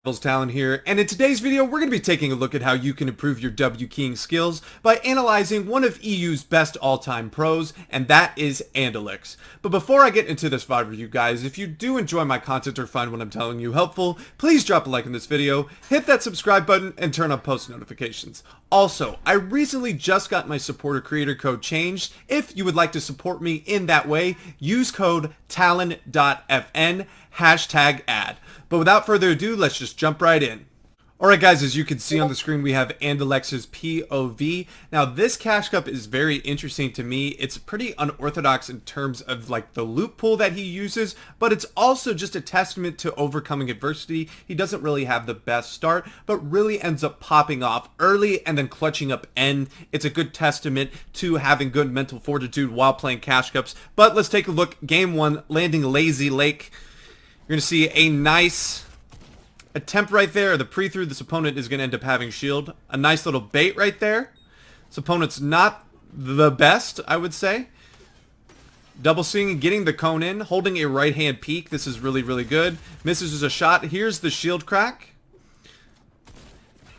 Talent here, and in today's video we're going to be taking a look at how you can improve your W keying skills by analyzing one of EU's best all-time pros, and that is Andilex. But before I get into this VOD review, guys, if you do enjoy my content or find what I'm telling you helpful, please drop a like on this video, hit that subscribe button, and turn on post notifications. Also, I recently just got my supporter creator code changed. If you would like to support me in that way, use code TALON.FN #ad. But without further ado, let's just jump right in. Alright guys, as you can see on the screen, we have Andilex's POV. Now this cash cup is very interesting to me. It's pretty unorthodox in terms of like the loot pool that he uses, but it's also just a testament to overcoming adversity. He doesn't really have the best start, but really ends up popping off early and then clutching up end. It's a good testament to having good mental fortitude while playing cash cups. But let's take a look. Game 1, landing Lazy Lake. You're going to see a nice attempt right there. The pre-through, this opponent is going to end up having shield. A nice little bait right there. This opponent's not the best, I would say. Double swinging, getting the cone in, holding a right-hand peek. This is really, really good. Misses a shot. Here's the shield crack.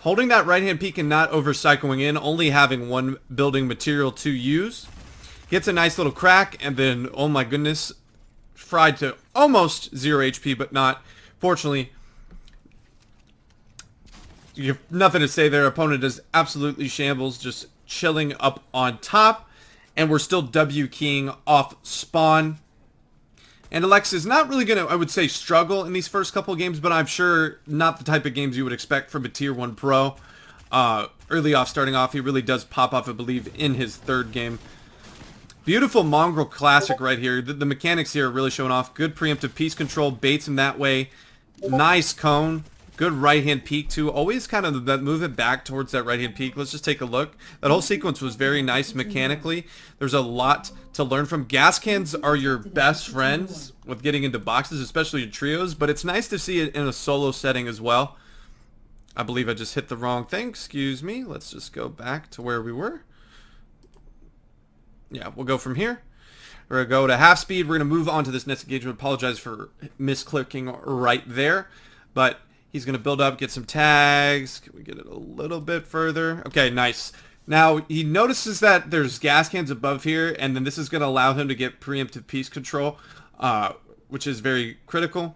Holding that right-hand peek and not over-cycling in, only having one building material to use. Gets a nice little crack, and then, oh my goodness, fried to almost 0 HP, but not. Fortunately, you have nothing to say there. Opponent is absolutely shambles, just chilling up on top. And we're still W keying off spawn. And Alex is not really going to, I would say, struggle in these first couple of games, but I'm sure not the type of games you would expect from a tier 1 pro. Early off, starting off, he really does pop off, I believe, in his third game. Beautiful Mongrel Classic right here. The mechanics here are really showing off. Good preemptive piece control. Baits him that way. Nice cone. Good right-hand peek too. Always kind of that move it back towards that right-hand peek. Let's just take a look. That whole sequence was very nice mechanically. There's a lot to learn from. Gas cans are your best friends with getting into boxes, especially in trios. But it's nice to see it in a solo setting as well. I believe I just hit the wrong thing. Excuse me. Let's just go back to where we were. Yeah, we'll go from here. We're going to go to half speed. We're going to move on to this next engagement. Apologize for misclicking right there. But he's going to build up, get some tags. Can we get it a little bit further? Okay, nice. Now, he notices that there's gas cans above here, and then this is going to allow him to get preemptive piece control, which is very critical.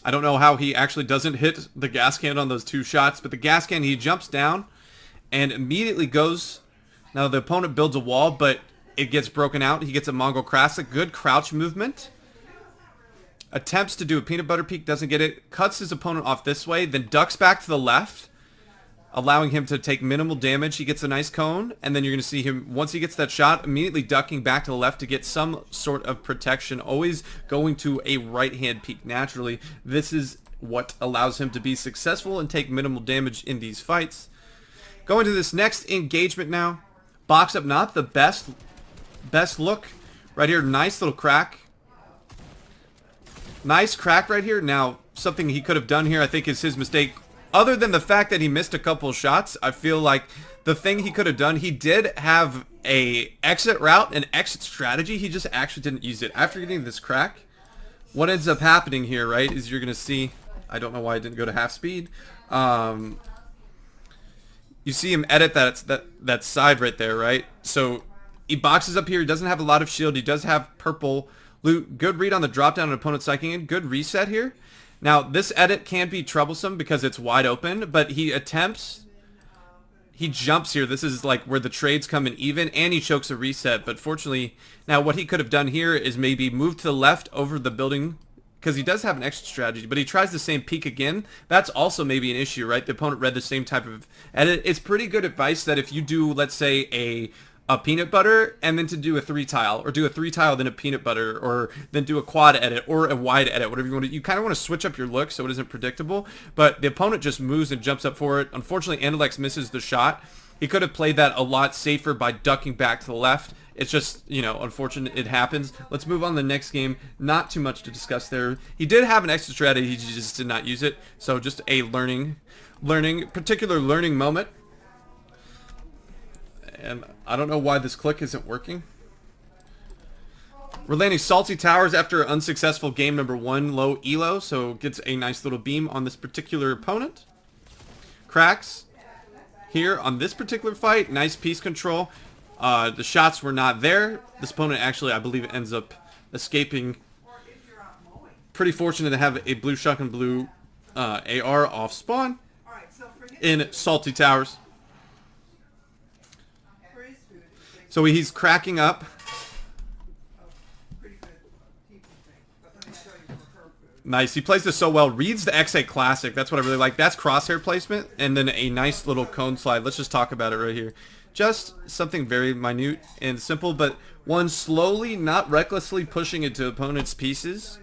I don't know how he actually doesn't hit the gas can on those two shots, but the gas can, he jumps down and immediately goes. Now, the opponent builds a wall, but it gets broken out. He gets a Mongol Classic. Good crouch movement. Attempts to do a peanut butter peek. Doesn't get it. Cuts his opponent off this way. Then ducks back to the left, allowing him to take minimal damage. He gets a nice cone. And then you're going to see him, once he gets that shot, immediately ducking back to the left to get some sort of protection. Always going to a right-hand peek naturally. This is what allows him to be successful and take minimal damage in these fights. Going to this next engagement now. Box up, not the best look right here. Nice little crack. Nice crack right here. Now, something he could have done here, I think, is his mistake. Other than the fact that he missed a couple of shots, I feel like the thing he could have done, he did have a exit route, an exit strategy. He just actually didn't use it. After getting this crack, what ends up happening here, right, is you're going to see, I don't know why I didn't go to half speed. You see him edit that side right there, right? So he boxes up here. He doesn't have a lot of shield. He does have purple loot. Good read on the drop down and opponent psyching in. Good reset here. Now, this edit can be troublesome because it's wide open, but he attempts. He jumps here. This is like where the trades come in even, and he chokes a reset. But fortunately, now what he could have done here is maybe move to the left over the building, because he does have an exit strategy, but he tries the same peek again. That's also maybe an issue, right? The opponent read the same type of edit. It's pretty good advice that if you do, let's say, a peanut butter and then to do a 3 tile, or do a 3 tile then a peanut butter, or then do a quad edit or a wide edit, whatever you want to. You kind of want to switch up your look so it isn't predictable, but the opponent just moves and jumps up for it. Unfortunately, Andilex misses the shot. He could have played that a lot safer by ducking back to the left. It's just, you know, unfortunate it happens. Let's move on to the next game. Not too much to discuss there. He did have an extra strategy, he just did not use it. So just a particular learning moment. And I don't know why this click isn't working. We're landing Salty Towers after unsuccessful game number 1, low elo, so gets a nice little beam on this particular opponent. Cracks here on this particular fight. Nice piece control. The shots were not there. This opponent actually, I believe, ends up escaping. Pretty fortunate to have a blue shuck and blue AR off spawn in Salty Towers. So he's cracking up. Nice. He plays this so well. Reads the XA Classic. That's what I really like. That's crosshair placement. And then a nice little cone slide. Let's just talk about it right here. Just something very minute and simple, but one slowly, not recklessly pushing into opponent's pieces.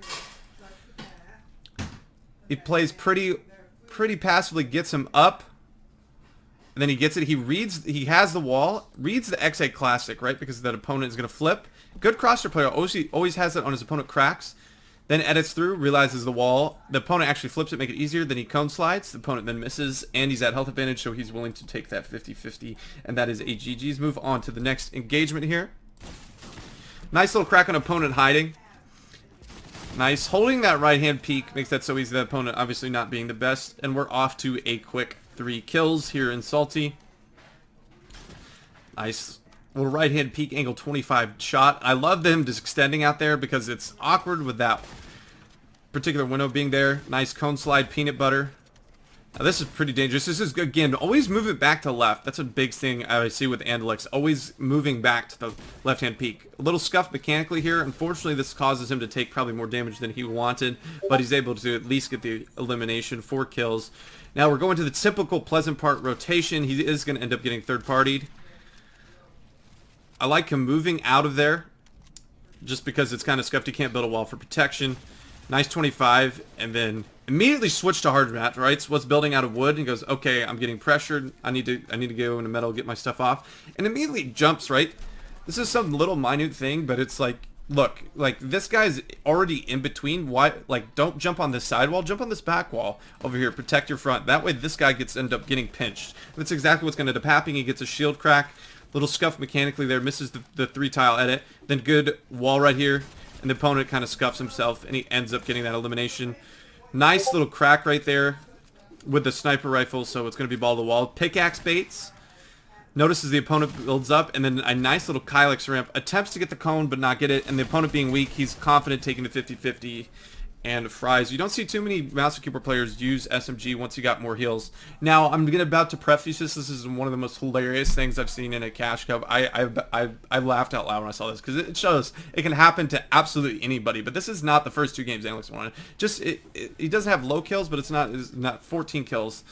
He plays pretty passively, gets him up. And then he gets it. He has the wall. Reads the XA Classic, right? Because that opponent is going to flip. Good crosshair player. Always has it on his opponent cracks. Then edits through, realizes the wall. The opponent actually flips it, make it easier. Then he cone slides. The opponent then misses, and he's at health advantage, so he's willing to take that 50-50. And that is a GG's. Move on to the next engagement here. Nice little crack on opponent hiding. Nice. Holding that right-hand peek makes that so easy. The opponent obviously not being the best. And we're off to a quick 3 kills here in Salty. Nice. Little right-hand peek angle 25 shot. I love them just extending out there because it's awkward with that particular window being there. Nice cone slide, peanut butter. Now this is pretty dangerous. This is, again, always move it back to left. That's a big thing I see with Andilex. Always moving back to the left-hand peek. A little scuff mechanically here. Unfortunately, this causes him to take probably more damage than he wanted, but he's able to at least get the elimination. 4 kills. Now we're going to the typical Pleasant Park rotation. He is going to end up getting third-partied. I like him moving out of there just because it's kind of scuffed. He can't build a wall for protection. Nice 25, and then immediately switch to hard match, right? So what's building out of wood, and he goes, okay, I'm getting pressured. I need to go into metal, get my stuff off, and immediately jumps, right? This is some little minute thing, but it's like, look, like this guy's already in between. Why? Like, don't jump on this side wall, jump on this back wall over here. Protect your front. That way, this guy end up getting pinched. That's exactly what's going to end up happening. He gets a shield crack. Little scuff mechanically there, misses the 3-tile edit. Then good wall right here, and the opponent kind of scuffs himself, and he ends up getting that elimination. Nice little crack right there with the sniper rifle, so it's going to be ball to wall. Pickaxe baits. Notices the opponent builds up, and then a nice little Kylix ramp. Attempts to get the cone, but not get it, and the opponent being weak, he's confident taking the 50-50. And fries. You don't see too many mouse and keyboard players use SMG once you got more heals. Now, I'm about to preface this. This is one of the most hilarious things I've seen in a Cash Cup. I laughed out loud when I saw this because it shows it can happen to absolutely anybody. But this is not the first 2 games Andilex won. Just he doesn't have low kills, but it's not 14 kills.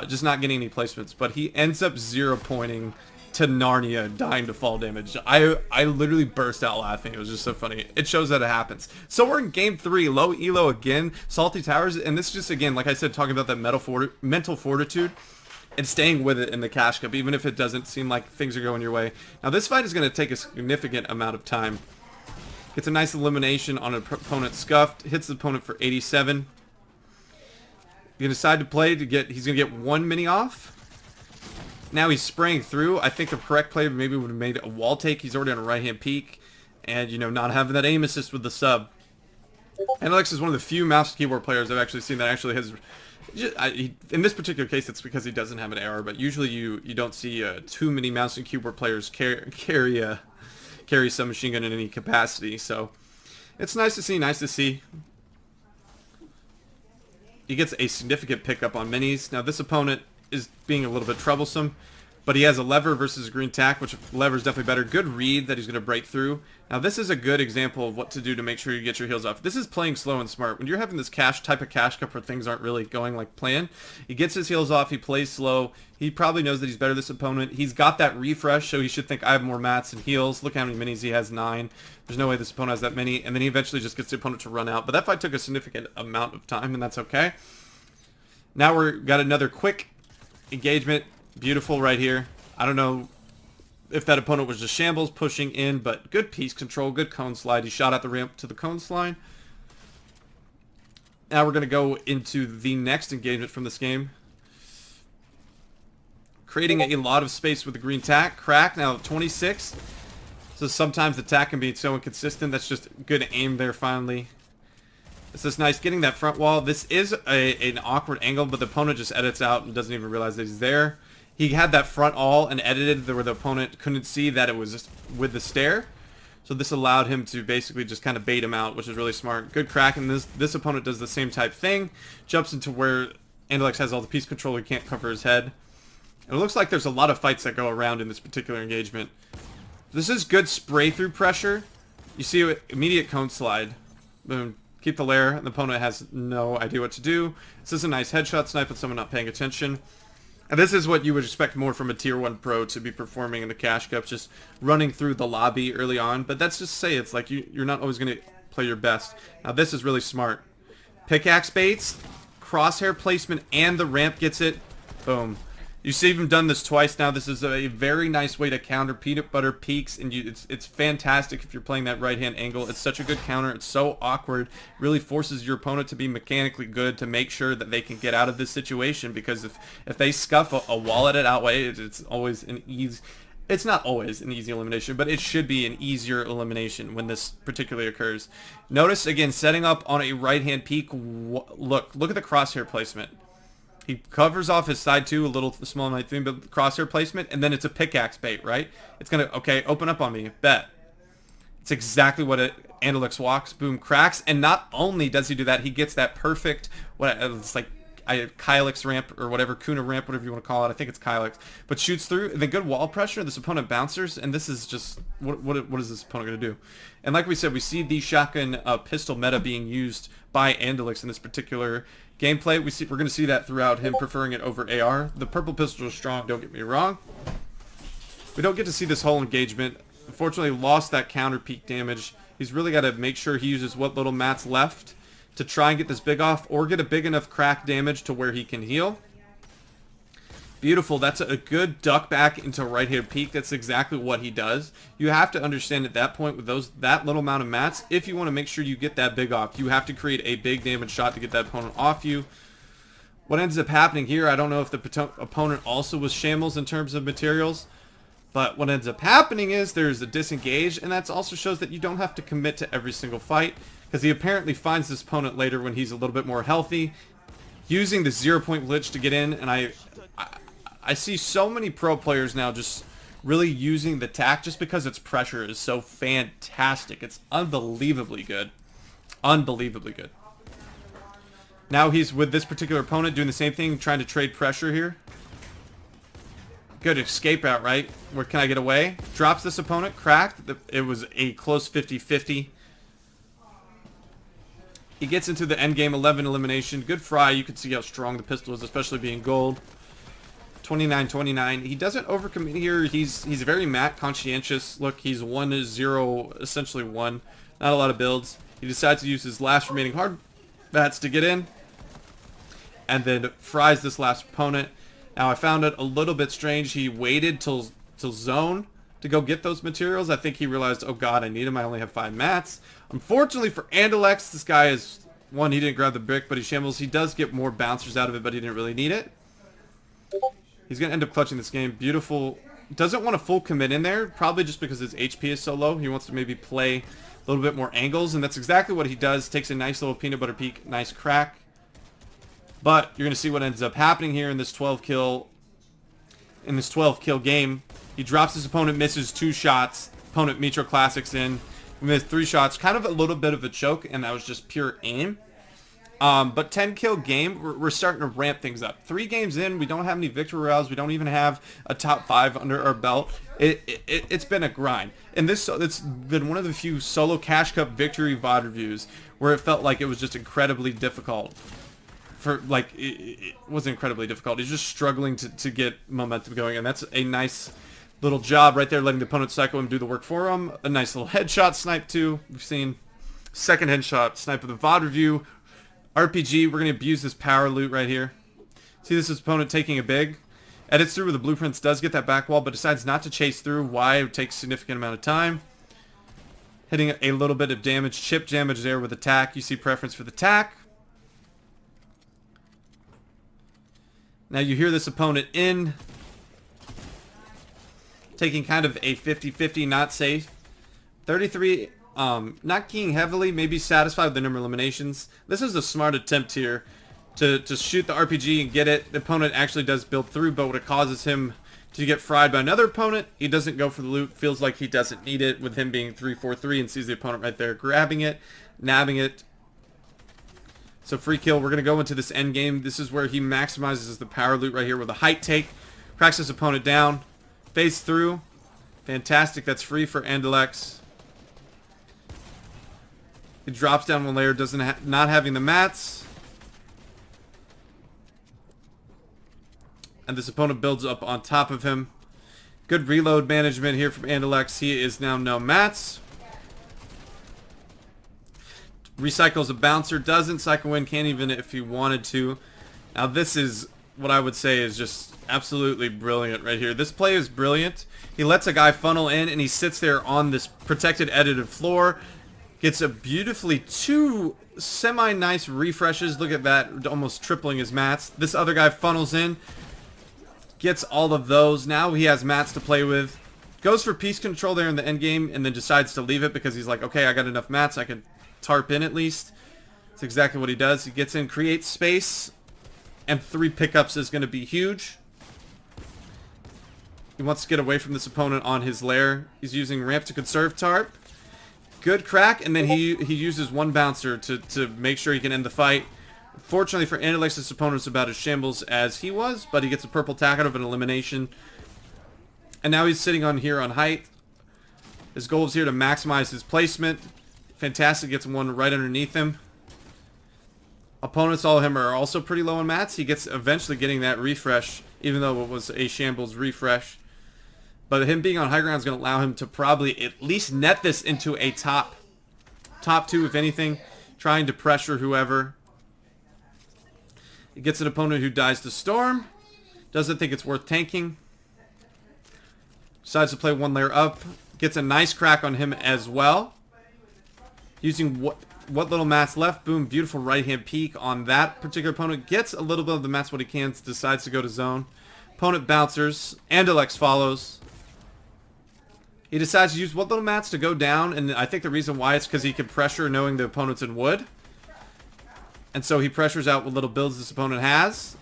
Just not getting any placements. But he ends up 0-pointing to Narnia, dying to fall damage. I literally burst out laughing. It was just so funny. It shows that it happens. So we're in game 3, low elo again, Salty Towers, and this is just, again, like I said, talking about that mental fortitude and staying with it in the Cash Cup, even if it doesn't seem like things are going your way. Now this fight is going to take a significant amount of time. Gets a nice elimination on an opponent scuffed, hits the opponent for 87. You decide to play to get, he's going to get 1 mini off. Now he's spraying through. I think the correct play maybe would have made a wall take. He's already on a right-hand peek. And, you know, not having that aim assist with the sub. Andilex is one of the few mouse and keyboard players I've actually seen that actually has... in this particular case, it's because he doesn't have an AR. But usually you don't see too many mouse and keyboard players carry some machine gun in any capacity. So it's nice to see. He gets a significant pickup on minis. Now this opponent is being a little bit troublesome, but he has a lever versus a green tack, which lever is definitely better. Good read that he's going to break through. Now this is a good example of what to do to make sure you get your heals off. This is playing slow and smart. When you're having this type of cash cup where things aren't really going like planned, he gets his heals off, he plays slow. He probably knows that he's better than this opponent. He's got that refresh, so he should think I have more mats and heals. Look how many minis he has, 9. There's no way this opponent has that many, and then he eventually just gets the opponent to run out. But that fight took a significant amount of time, and that's okay. Now we've got another quick engagement. Beautiful right here. I don't know if that opponent was just shambles pushing in, but good piece control, good cone slide. He shot out the ramp to the cone slide. Now we're going to go into the next engagement from this game. Creating a lot of space with the green tack. Crack now 26. So sometimes the attack can be so inconsistent. That's just good aim there finally. This is nice. Getting that front wall. This is an awkward angle, but the opponent just edits out and doesn't even realize that he's there. He had that front all and edited where the opponent couldn't see that it was just with the stair. So this allowed him to basically just kind of bait him out, which is really smart. Good crack, and this opponent does the same type thing. Jumps into where Andilex has all the piece control. He can't cover his head. And it looks like there's a lot of fights that go around in this particular engagement. This is good spray through pressure. You see immediate cone slide. Boom. Keep the lair, and the opponent has no idea what to do. This is a nice headshot snipe with someone not paying attention. And this is what you would expect more from a tier 1 pro to be performing in the cash cups, just running through the lobby early on. But that's just to say, it's like you're not always going to play your best. Now this is really smart. Pickaxe baits, crosshair placement, and the ramp gets it. Boom. You see him done this twice now. This is a very nice way to counter peanut butter peaks, and it's fantastic if you're playing that right-hand angle. It's such a good counter. It's so awkward. Really forces your opponent to be mechanically good to make sure that they can get out of this situation, because if they scuff a wall at it outway, it's always an easy... It's not always an easy elimination, but it should be an easier elimination when this particularly occurs. Notice, again, setting up on a right-hand peak. Look at the crosshair placement. He covers off his side too, a little small night thing, but crosshair placement, and then it's a pickaxe bait, right? It's gonna, okay, open up on me, bet. It's exactly what Andilex walks, boom, cracks, and not only does he do that, he gets that perfect, it's like Kylix ramp or whatever, Kuna ramp, whatever you want to call it. I think it's Kylix, but shoots through, and then good wall pressure. This opponent bouncers, and this is just what is this opponent going to do? And like we said, we see the shotgun pistol meta being used by Andilex in this particular gameplay. We're going to see that throughout, him preferring it over AR. The purple pistol is strong, don't get me wrong. We don't get to see this whole engagement. Unfortunately, lost that counter peak damage. He's really got to make sure he uses what little mats left to try and get this big off, or get a big enough crack damage to where he can heal. Beautiful. That's a good duck back into right hand peak. That's exactly what he does. You have to understand at that point with that little amount of mats, if you want to make sure you get that big off, you have to create a big damage shot to get that opponent off you. What ends up happening here, I don't know if the opponent also was shambles in terms of materials, but what ends up happening is there's a disengage, and that also shows that you don't have to commit to every single fight, because he apparently finds this opponent later when he's a little bit more healthy, using the 0-point glitch to get in. And I see so many pro players now just really using the tack just because its pressure is so fantastic. It's unbelievably good. Unbelievably good. Now he's with this particular opponent doing the same thing, trying to trade pressure here. Good escape route, right? Where can I get away? Drops this opponent, cracked. It was a close 50-50. He gets into the endgame 11 elimination. Good fry. You can see how strong the pistol is, especially being gold. 29-29. He doesn't overcommit here. He's very mat conscientious. Look, he's 1-0, essentially 1. Not a lot of builds. He decides to use his last remaining hard bats to get in, and then fries this last opponent. Now I found it a little bit strange. He waited till zone to go get those materials. I think he realized, oh god, I need them. I only have 5 mats. Unfortunately for Andilex, this guy is, one, he didn't grab the brick, but he shambles. He does get more bouncers out of it, but he didn't really need it. He's going to end up clutching this game. Beautiful. Doesn't want a full commit in there, probably just because his HP is so low. He wants to maybe play a little bit more angles, and that's exactly what he does. Takes a nice little peanut butter peek, nice crack. But you're going to see what ends up happening here in this 12 kill game. He drops his opponent, misses 2 shots. Opponent Metro Classics in. We missed 3 shots. Kind of a little bit of a choke, and that was just pure aim. But 10 kill game, we're starting to ramp things up. 3 games in, we don't have any victory royales. We don't even have a top 5 under our belt. It's been a grind. And it's been one of the few solo Cash Cup victory VOD reviews where it felt like it was just incredibly difficult. It was incredibly difficult. He's just struggling to get momentum going, and that's a nice little job right there, letting the opponent psycho him, do the work for him. A nice little headshot snipe too. We've seen second headshot snipe of the VOD review. RPG, we're going to abuse this power loot right here. See this opponent taking a big. Edits through with the blueprints, does get that back wall, but decides not to chase through. Why? It takes a significant amount of time. Hitting a little bit of damage. Chip damage there with attack. You see preference for the tack. Now you hear this opponent in. Taking kind of a 50-50, not safe. 33, not keying heavily, maybe satisfied with the number of eliminations. This is a smart attempt here to shoot the RPG and get it. The opponent actually does build through, but what it causes him to get fried by another opponent, he doesn't go for the loot, feels like he doesn't need it with him being 3-4-3 and sees the opponent right there grabbing it, nabbing it. So free kill. We're going to go into this end game. This is where he maximizes the power loot right here with a height take. Cracks his opponent down. Fades through. Fantastic. That's free for Andilex. He drops down one layer, not having the mats. And this opponent builds up on top of him. Good reload management here from Andilex. He is now no mats. Recycles a bouncer, doesn't cycle in, can't even if he wanted to. Now this is what I would say is just absolutely brilliant right here. This play is brilliant. He lets a guy funnel in and he sits there on this protected edited floor. Gets a beautifully two semi-nice refreshes. Look at that, almost tripling his mats. This other guy funnels in. Gets all of those. Now he has mats to play with. Goes for piece control there in the end game and then decides to leave it because he's like, okay, I got enough mats. I can tarp in at least. That's exactly what he does. He gets in, creates space, and 3 pickups is going to be huge. He wants to get away from this opponent on his lair. He's using ramp to conserve tarp. Good crack, and then he uses 1 bouncer to make sure he can end the fight. Fortunately for Andilex, this opponent's about as shambles as he was, but he gets a purple tack out of an elimination. And now he's sitting on here on height. His goal is here to maximize his placement. Fantastic, gets one right underneath him. Opponents, all of him, are also pretty low on mats. He gets eventually getting that refresh, even though it was a shambles refresh. But him being on high ground is going to allow him to probably at least net this into a top 2, if anything. Trying to pressure whoever. He gets an opponent who dies to Storm. Doesn't think it's worth tanking. Decides to play 1 layer up. Gets a nice crack on him as well. Using what little mats left. Boom, beautiful right-hand peek on that particular opponent. Gets a little bit of the mats what he can. Decides to go to zone. Opponent bouncers. Andilex follows. He decides to use what little mats to go down. And I think the reason why is because he can pressure knowing the opponent's in wood. And so he pressures out what little builds this opponent has.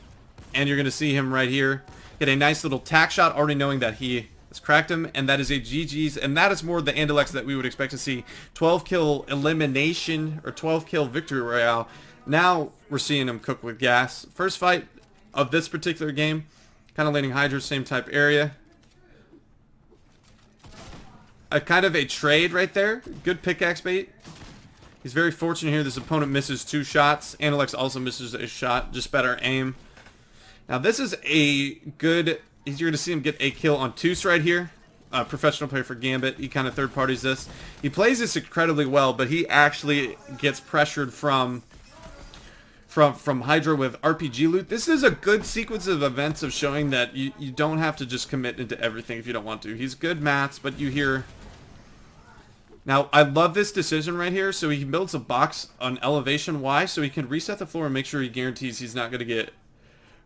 And you're going to see him right here get a nice little tack shot, already knowing that he has cracked him. And that is a GG's. And that is more the Andilex that we would expect to see. 12 kill elimination or 12 kill victory royale. Now we're seeing him cook with gas. First fight of this particular game. Kind of landing Hydra, same type area. A kind of a trade right there. Good pickaxe bait. He's very fortunate here. This opponent misses 2 shots. Andilex also misses a shot. Just better aim. Now this is a good... You're going to see him get a kill on Toos right here. Professional player for Gambit. He kind of third parties this. He plays this incredibly well, but he actually gets pressured from Hydra with RPG loot. This is a good sequence of events of showing that you don't have to just commit into everything if you don't want to. He's good mats, but you hear... Now, I love this decision right here. So he builds a box on elevation Y so he can reset the floor and make sure he guarantees he's not going to get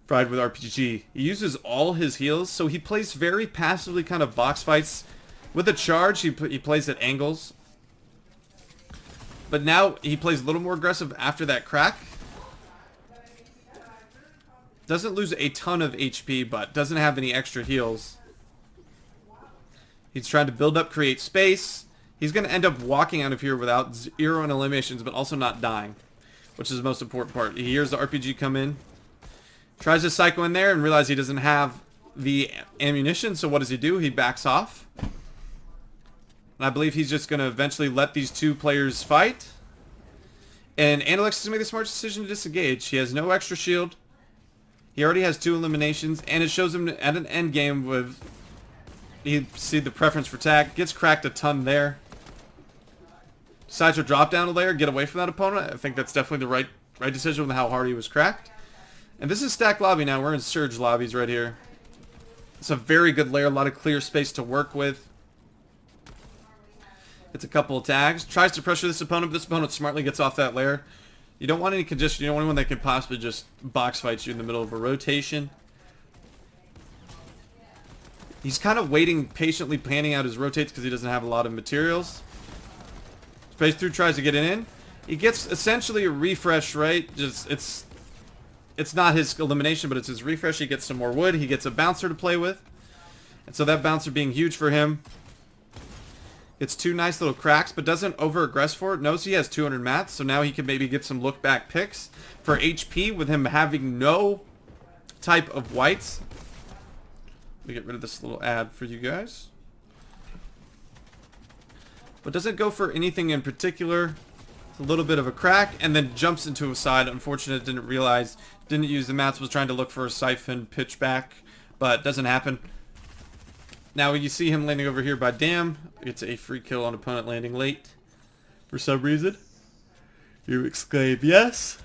fried with RPG. He uses all his heals, so he plays very passively kind of box fights. With a charge, he plays at angles. But now he plays a little more aggressive after that crack. Doesn't lose a ton of HP, but doesn't have any extra heals. He's trying to build up, create space. He's going to end up walking out of here without 0 eliminations, but also not dying, which is the most important part. He hears the RPG come in, tries to cycle in there, and realizes he doesn't have the ammunition, so what does he do? He backs off. And I believe he's just going to eventually let these 2 players fight. And Andilex has made the smart decision to disengage. He has no extra shield. He already has 2 eliminations, and it shows him at an end game with... You see the preference for tack. Gets cracked a ton there. Decides to drop down a layer, get away from that opponent. I think that's definitely the right decision with how hard he was cracked. And this is stack lobby now. We're in surge lobbies right here. It's a very good layer. A lot of clear space to work with. It's a couple of tags. Tries to pressure this opponent, but this opponent smartly gets off that layer. You don't want any congestion. You don't want anyone that can possibly just box fight you in the middle of a rotation. He's kind of waiting, patiently planning out his rotates because he doesn't have a lot of materials. Space through, tries to get it in. He gets essentially a refresh, right? Just it's not his elimination, but it's his refresh. He gets some more wood. He gets a bouncer to play with. And so that bouncer being huge for him. Gets 2 nice little cracks, but doesn't over-aggress for it. Knows he has 200 mats, so now he can maybe get some look-back picks for HP with him having no type of whites. Let me get rid of this little ad for you guys. But doesn't go for anything in particular. It's a little bit of a crack, and then jumps into a side. Unfortunate, didn't realize, didn't use the mats, was trying to look for a siphon pitch back, but doesn't happen. Now you see him landing over here by Dam. It's a free kill on opponent landing late. For some reason. You exclaim, yes.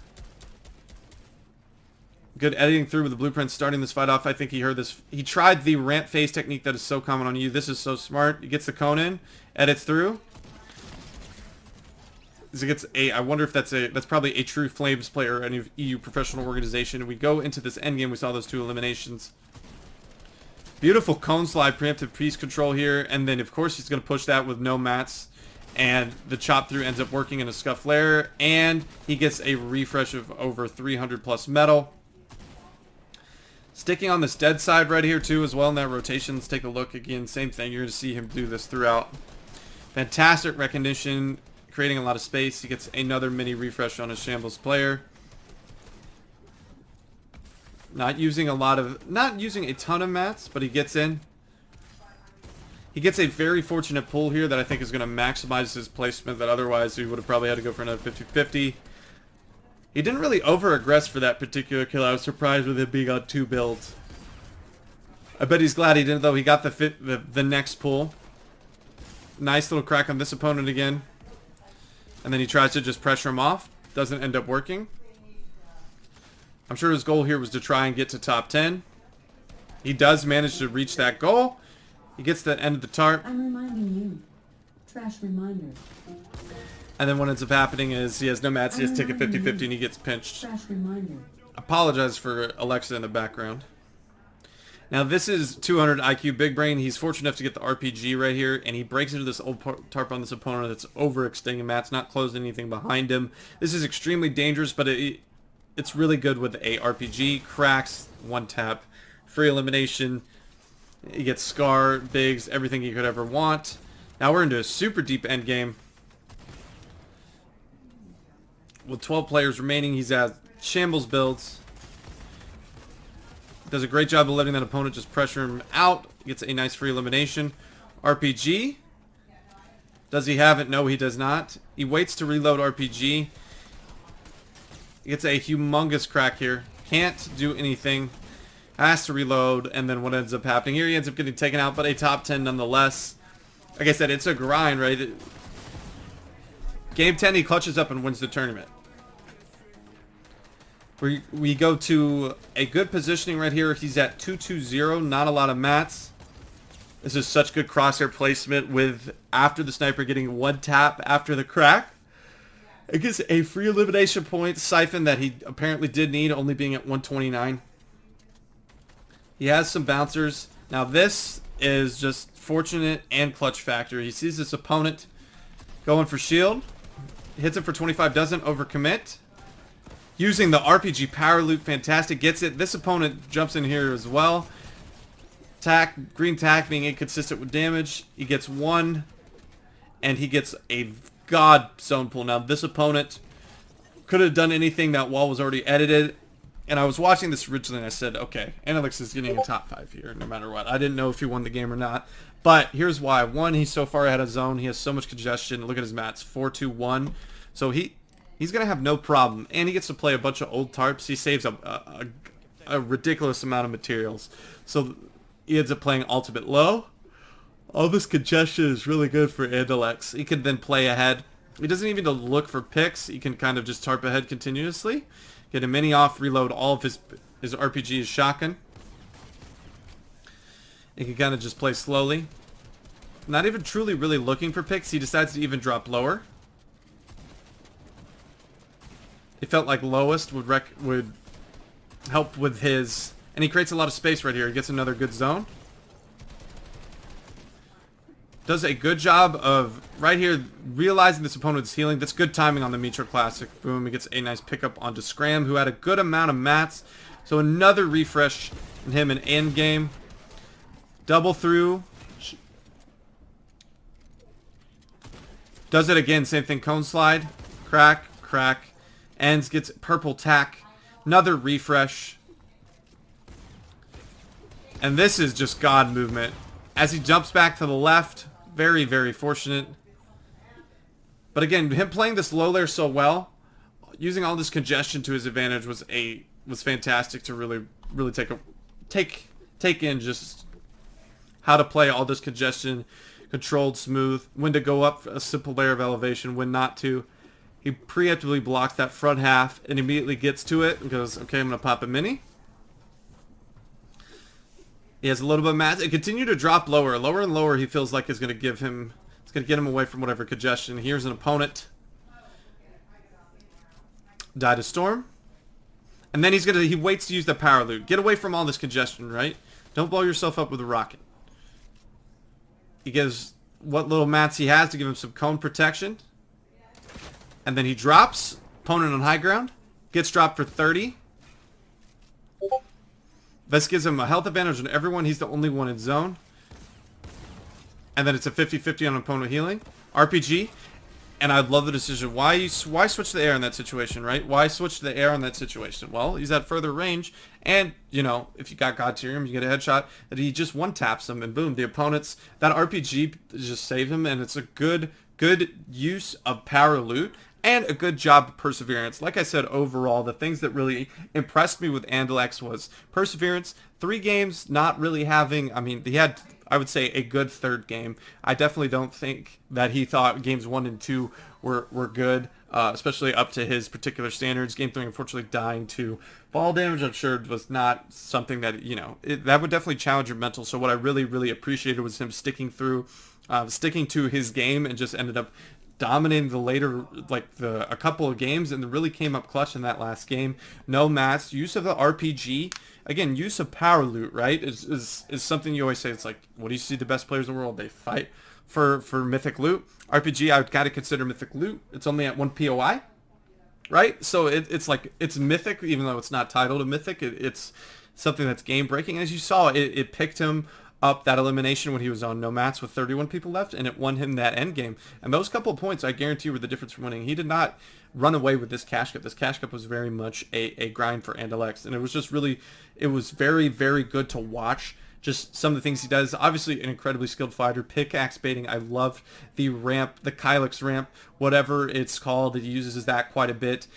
Good editing through with the blueprint starting this fight off. I think he heard this. He tried the ramp phase technique that is so common on you. This is so smart. He gets the cone in, edits through. He gets a, I wonder if that's probably a true Flames player or any EU professional organization. We go into this endgame. We saw those 2 eliminations. Beautiful cone slide, preemptive piece control here, and then of course he's going to push that with no mats, and the chop through ends up working in a scuff flare, and he gets a refresh of over 300 plus metal. Sticking on this dead side right here too as well in that rotation. Let's take a look again, same thing. You're going to see him do this throughout. Fantastic recognition, creating a lot of space. He gets another mini refresh on his shambles player. Not using a ton of mats, but he gets in. He gets a very fortunate pull here that I think is going to maximize his placement, that otherwise he would have probably had to go for another 50-50. He didn't really over-aggress for that particular kill. I was surprised with him being on 2 builds. I bet he's glad he didn't, though. He got the next pull. Nice little crack on this opponent again. And then he tries to just pressure him off. Doesn't end up working. I'm sure his goal here was to try and get to top 10. He does manage to reach that goal. He gets the end of the tarp. I'm reminding you. Trash reminder. And then what ends up happening is he has no mats. He has to take a 50-50 and he gets pinched. Trash reminder. Apologize for Alexa in the background. Now this is 200 IQ Big Brain. He's fortunate enough to get the RPG right here, and he breaks into this old tarp on this opponent that's overextending mats, not closed anything behind him. This is extremely dangerous, but it's really good with a RPG. Cracks, 1 tap, free elimination. He gets Scar, Biggs, everything he could ever want. Now we're into a super deep end game. With 12 players remaining, he's at shambles builds. Does a great job of letting that opponent just pressure him out. Gets a nice free elimination. RPG. Does he have it? No, he does not. He waits to reload RPG. Gets a humongous crack here. Can't do anything. Has to reload, and then what ends up happening here, he ends up getting taken out, but a top 10 nonetheless. Like I said, it's a grind, right? Game 10, he clutches up and wins the tournament. We go to a good positioning right here. He's at 2-2-0, not a lot of mats. This is such good crosshair placement with after the sniper getting 1 tap after the crack. It gets a free elimination point siphon that he apparently did need, only being at 129. He has some bouncers. Now this is just fortunate and clutch factor. He sees this opponent going for shield. Hits it for 25, doesn't overcommit. Using the RPG power loop, fantastic. Gets it. This opponent jumps in here as well. Tack, green tack being inconsistent with damage. He gets 1, and he gets a god zone pull. Now this opponent could have done anything. That wall was already edited. And I was watching this originally and I said, okay, Andilex is getting a top 5 here no matter what. I didn't know if he won the game or not. But here's why. 1, he's so far ahead of zone. He has so much congestion. Look at his mats. 4-2-1. So he's going to have no problem. And he gets to play a bunch of old tarps. He saves a ridiculous amount of materials. So he ends up playing ultimate low. All this congestion is really good for Andilex. He can then play ahead. He doesn't even need to look for picks. He can kind of just tarp ahead continuously. Get a mini off, reload all of his RPG, his shotgun. He can kind of just play slowly. Not even truly really looking for picks. He decides to even drop lower. It felt like lowest would help with his... And he creates a lot of space right here. He gets another good zone. Does a good job of, right here, realizing this opponent's healing. That's good timing on the Mitro Classic. Boom, he gets a nice pickup onto Scram, who had a good amount of mats. So another refresh in him in endgame. Double through. Does it again, same thing, cone slide. Crack, crack. Ends, gets purple tack. Another refresh. And this is just God movement. As he jumps back to the left, very, very fortunate. But again, him playing this low layer so well, using all this congestion to his advantage was fantastic to really take in just how to play all this congestion, controlled, smooth, when to go up a simple layer of elevation, when not to. He preemptively blocks that front half and immediately gets to it and goes, okay, I'm going to pop a mini. He has a little bit of mass. It continued to drop lower and lower. He feels like it's going to get him away from whatever congestion. Here's an opponent. Die to Storm. And then he waits to use the power loot. Get away from all this congestion, right? Don't blow yourself up with a rocket. He gives what little mats he has to give him some cone protection. And then he drops. Opponent on high ground. Gets dropped for 30. This gives him a health advantage on everyone. He's the only one in zone. And then it's a 50-50 on opponent healing. RPG. And I love the decision. Why switch the air in that situation, right? Why switch the air in that situation? Well, he's at further range. And, you know, if you got God Tyrium, you get a headshot. That he just one-taps him. And boom, the opponent's... That RPG just saved him. And it's a good use of power loot. And a good job of perseverance. Like I said, overall, the things that really impressed me with Andilex was perseverance. 3 games not really having... I mean, he had, I would say, a good third game. I definitely don't think that he thought games 1 and 2 were good, especially up to his particular standards. Game 3, unfortunately, dying to ball damage, I'm sure, was not something that, you know, that would definitely challenge your mental. So what I really appreciated was him sticking to his game and just ended up dominating the later, a couple of games, and really came up clutch in that last game. No mats, use of the RPG, again, use of power loot, right, is something you always say. It's like, what do you see the best players in the world? They fight for mythic loot. RPG, I would gotta consider mythic loot. It's only at 1 POI, right? So it's like, it's mythic, even though it's not titled a mythic. It's something that's game breaking. As you saw, it picked him up that elimination when he was on no mats with 31 people left, and it won him that end game. And those couple of points, I guarantee, were the difference from winning. He did not run away with this cash cup. This cash cup was very much a grind for Andilex, and it was just really, it was very good to watch. Just some of the things he does. Obviously an incredibly skilled fighter. Pickaxe baiting, I loved the ramp, the Kylix ramp, whatever it's called. He uses that quite a bit.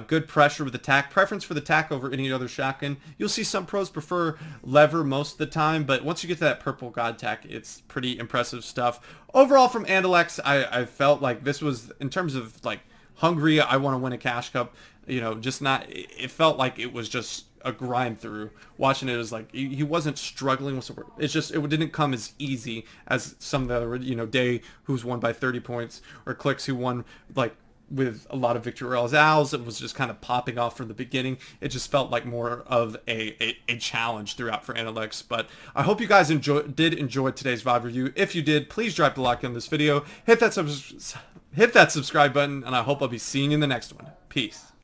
Good pressure with the tack. Preference for the tack over any other shotgun. You'll see some pros prefer lever most of the time, but once you get to that purple god tack, it's pretty impressive stuff. Overall, from Andilex, I felt like this was, in terms of like hungry, I want to win a cash cup, you know, just not, it felt like it was just a grind through. Watching it, was like he wasn't struggling with support. It's just, it didn't come as easy as some of the other, you know, Day, who's won by 30 points, or Clicks, who won like with a lot of victory royales. It was just kind of popping off from the beginning. It just felt like more of a challenge throughout for Andilex. But I hope you guys did enjoy today's VOD review. If you did, please drop a like on this video, hit that subscribe button, and I hope I'll be seeing you in the next one. Peace.